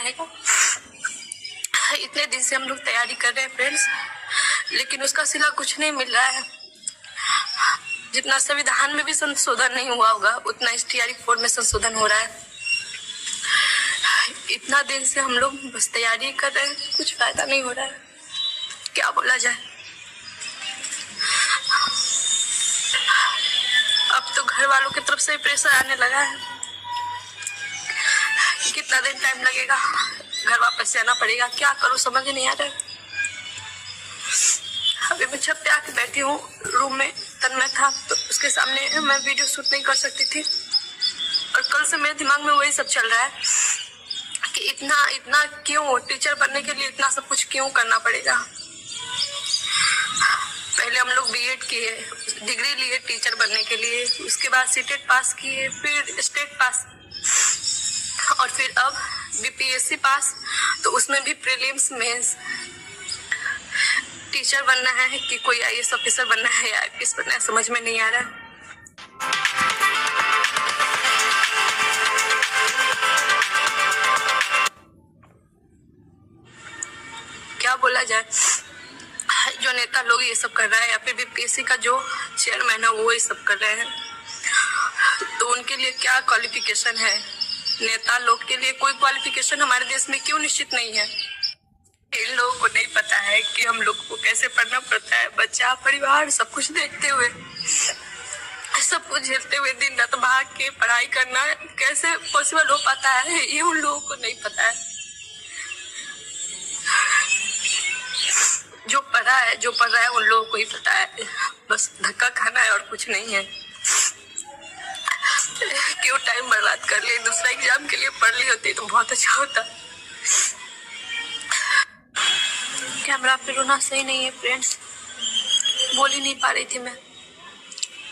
आएगा। इतने दिन से हम लोग तैयारी कर रहे हैं फ्रेंड्स, लेकिन उसका सिला कुछ नहीं मिल रहा है। जितना संविधान में भी संशोधन नहीं हुआ होगा उतना STR 4 में संशोधन हो रहा है। इतना दिन से हम लोग बस तैयारी कर रहे हैं, कुछ फायदा नहीं हो रहा है। क्या बोला जाए। अब तो घर वालों की तरफ से प्रेशर आने लगा है। कितना दिन टाइम लगेगा, घर वापस जाना पड़ेगा, क्या करूं समझ नहीं आ रहा है। अभी मैं छत पे आके बैठी हूँ, रूम में तन्मय था तो उसके सामने मैं वीडियो शूट नहीं कर सकती थी। और कल से मेरे दिमाग में वही सब चल रहा है कि इतना क्यों, टीचर बनने के लिए इतना सब कुछ क्यों करना पड़ेगा। पहले हम लोग B.Ed किए, डिग्री लिए टीचर बनने के लिए, उसके बाद CTET पास किए, फिर स्टेट पास, और फिर अब BPSC पास। तो उसमें भी प्रीलिम्स मेंस। टीचर बनना है कि कोई IAS ऑफिसर बनना है या IPS बनना है, समझ में नहीं आ रहा है। क्या बोला जाए। जो नेता लोग ये सब कर रहा है या फिर BPSC का जो चेयरमैन है वो ये सब कर रहे हैं, तो उनके लिए क्या क्वालिफिकेशन है। नेता लोग के लिए कोई क्वालिफिकेशन हमारे देश में क्यों निश्चित नहीं है। इन लोगों को नहीं पता है कि हम लोग को कैसे पढ़ना पड़ता है। बच्चा, परिवार, सब कुछ देखते हुए, सब कुछ झेलते हुए दिन रात भाग के पढ़ाई करना कैसे पॉसिबल हो पाता है, ये उन लोगों को नहीं पता है। जो पढ़ रहा है उन लोगों को ही पता है। बस धक्का खाना है और कुछ नहीं है। क्यों टाइम बर्बाद कर लिए, दूसरा एग्जाम के लिए पढ़ ली होती तो बहुत अच्छा होता। कैमरा पे रोना सही नहीं है फ्रेंड्स, बोल ही नहीं पा रही थी मैं।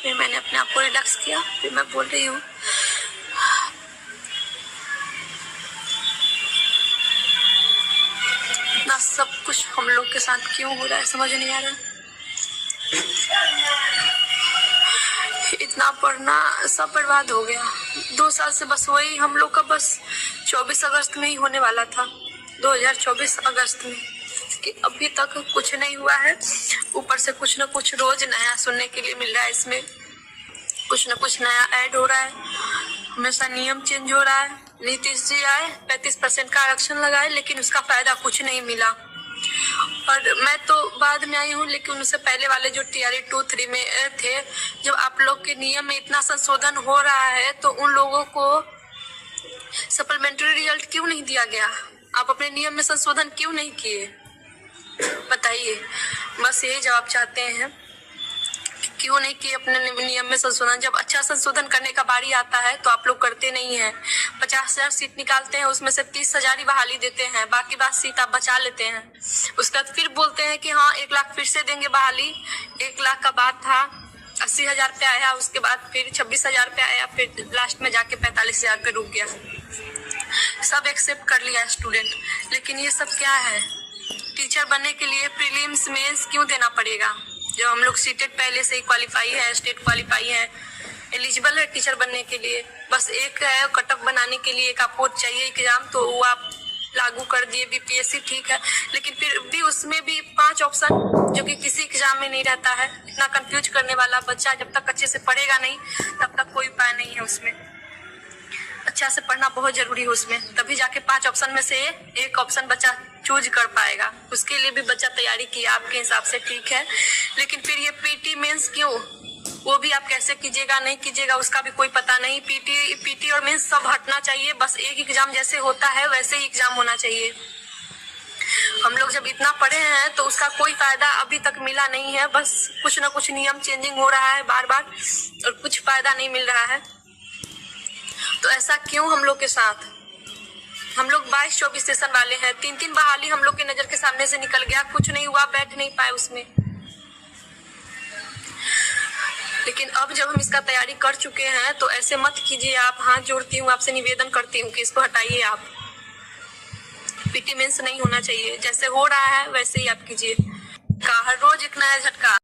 फिर मैंने अपने आप को रिलैक्स किया, फिर मैं बोल रही हूँ। इतना सब कुछ हम लोग के साथ क्यों हो रहा है समझ नहीं आ रहा। इतना पढ़ना सब बर्बाद हो गया। 2 साल से बस वही हम लोग का बस 24 अगस्त में ही होने वाला था, 2024 अगस्त में, कि अभी तक कुछ नहीं हुआ है। ऊपर से कुछ न कुछ रोज नया सुनने के लिए मिल रहा है। इसमें कुछ न कुछ नया ऐड हो रहा है, हमेशा नियम चेंज हो रहा है। नीतीश जी आए, 35% का आरक्षण लगाए, लेकिन उसका फायदा कुछ नहीं मिला। और मैं तो बाद में आई हूँ, लेकिन उससे पहले वाले जो TRE 2, 3 में थे, जब आप लोग के नियम में इतना संशोधन हो रहा है तो उन लोगों को सप्लीमेंट्री रिजल्ट क्यों नहीं दिया गया। आप अपने नियम में संशोधन क्यों नहीं किए, बताइए। बस यही जवाब चाहते हैं, क्यों नहीं किए अपने नियम में संशोधन। जब अच्छा संशोधन करने का बारी आता है तो आप लोग करते नहीं हैं। 50,000 सीट निकालते हैं, उसमें से 30,000 ही बहाली देते हैं, बाकी बात सीट आप बचा लेते हैं। उसके बाद फिर बोलते हैं कि हाँ 1 लाख फिर से देंगे बहाली। 1 लाख का बात था, 80,000 पे आया, उसके बाद फिर 26,000 पे आया, फिर लास्ट में जाके 45,000 पे रुक गया। सब एक्सेप्ट कर लिया स्टूडेंट, लेकिन ये सब क्या है। टीचर बनने के लिए प्रीलिम्स मेंस क्यों देना पड़ेगा, जब हम लोग CTET पहले से ही क्वालिफाई है, स्टेट क्वालिफाई है, एलिजिबल है टीचर बनने के लिए। बस एक है कट ऑफ बनाने के लिए एक आपको चाहिए एग्जाम, तो वो आप लागू कर दिए। BPSC ठीक है, लेकिन फिर भी उसमें भी 5 ऑप्शन जो कि किसी एग्जाम में नहीं रहता है। इतना कंफ्यूज करने वाला। बच्चा जब तक अच्छे से पढ़ेगा नहीं तब तक कोई उपाय नहीं है उसमें। अच्छा से पढ़ना बहुत जरूरी है उसमें, तभी जाके 5 ऑप्शन में से एक ऑप्शन बच्चा चूज कर पाएगा। उसके लिए भी बच्चा तैयारी किया आपके हिसाब से, ठीक है, लेकिन फिर ये PT मेंस क्यों, वो भी आप कैसे कीजिएगा नहीं कीजिएगा उसका भी कोई पता नहीं। PT और मेंस सब हटना चाहिए। बस एक एग्जाम जैसे होता है वैसे ही एग्जाम होना चाहिए। हम लोग जब इतना पढ़े हैं तो उसका कोई फायदा अभी तक मिला नहीं है। बस कुछ न कुछ नियम चेंजिंग हो रहा है बार बार और कुछ फायदा नहीं मिल रहा है। तो ऐसा क्यों हम लोग के साथ। हम लोग 22-24 सेशन वाले हैं, 3-3 बहाली हम लोग के नजर के सामने से निकल गया, कुछ नहीं हुआ, बैठ नहीं पाए उसमें। लेकिन अब जब हम इसका तैयारी कर चुके हैं तो ऐसे मत कीजिए आप। हाथ जोड़ती हूँ, आपसे निवेदन करती हूँ कि इसको हटाइए आप। PT मेंस नहीं होना चाहिए, जैसे हो रहा है वैसे ही आप कीजिए। हर रोज एक नया झटका।